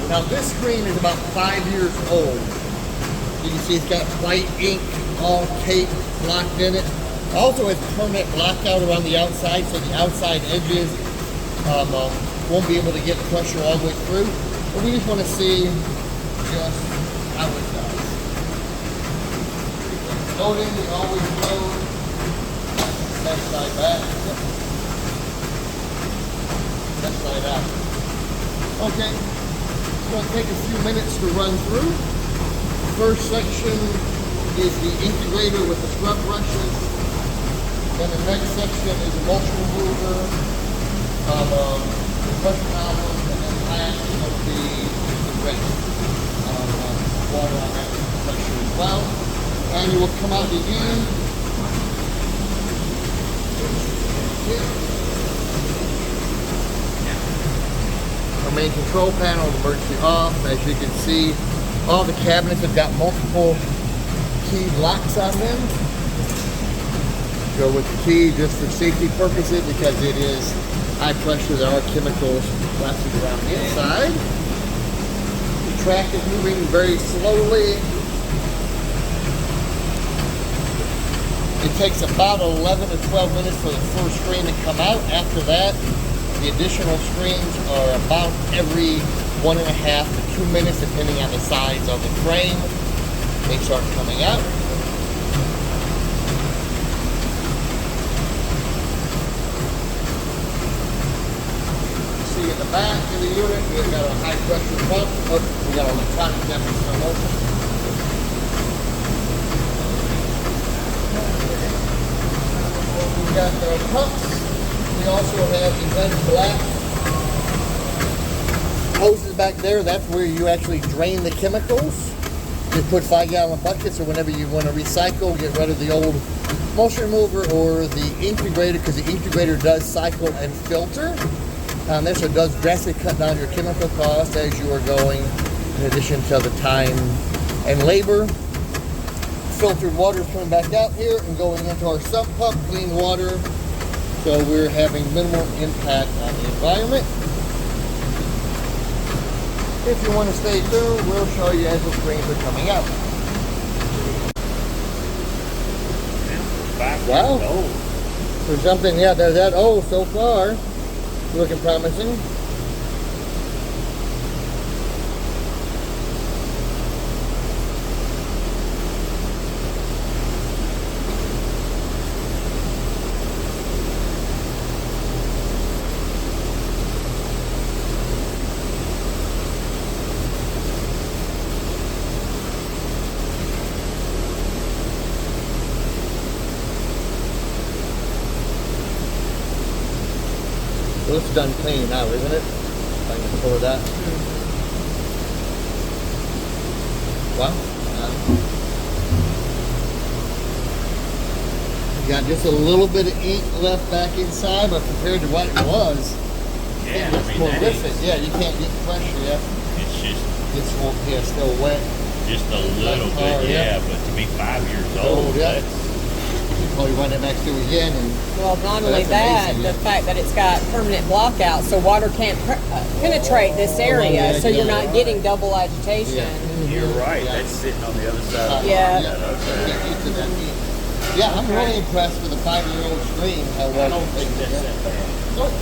Now this screen is about 5 years old. You can see it's got white ink all taped, blocked in it. Also has permanent blackout around the outside, so the outside edges won't be able to get pressure all the way through. But we just want to see just how it does. Loading, we always load. Left side back. Left side out. Okay, it's going to take a few minutes to run through. First section is the integrator with the scrub brushes. Then the next section is the motion remover, the brush column, and then last is going to be the rest. Water on that pressure as well. And you will come out the end. Our main control panel is emergency off. As you can see, all the cabinets have got multiple key locks on them. Go with the key just for safety purposes because it is high pressure. There are chemicals plastic around the inside. The track is moving very slowly. It takes about 11 to 12 minutes for the first screen to come out. After that, the additional screens are about every 1.5 to 2 minutes, depending on the size of the frame. They start coming out. See in the back of the unit, we've got a high pressure pump. Oh, we got an electronic temperature motor. We got our pumps. We also have the red black hoses back there. That's where you actually drain the chemicals. You put 5-gallon buckets, or whenever you want to recycle, get rid of the old motion remover or the integrator, because the integrator does cycle and filter. This does drastically cut down your chemical cost as you are going, in addition to the time and labor. Filtered water is coming back out here and going into our sump pump, clean water. So we're having minimal impact on the environment. If you want to stay tuned, we'll show you as the screens are coming out. Wow. For something, yeah, they're that old so far. Looking promising. Well, it's done cleaning now, isn't it? I can pull that. Wow. You got just a little bit of ink left back inside, but compared to what it was, yeah, it's horrific. Yeah, you can't get pressure yet. It's just, it's still wet. Just a little bit, yeah. But to be 5 years old, yeah. That's... Oh, you run it next to again, and well, not only that, the fact that it's got permanent blockout, so water can't penetrate this area, so you're not getting double agitation. Yeah. You're right. That's sitting on the other side. Yeah. Yeah, I'm really impressed with a 5-year-old screen. How well I don't think that's that bad. Nope.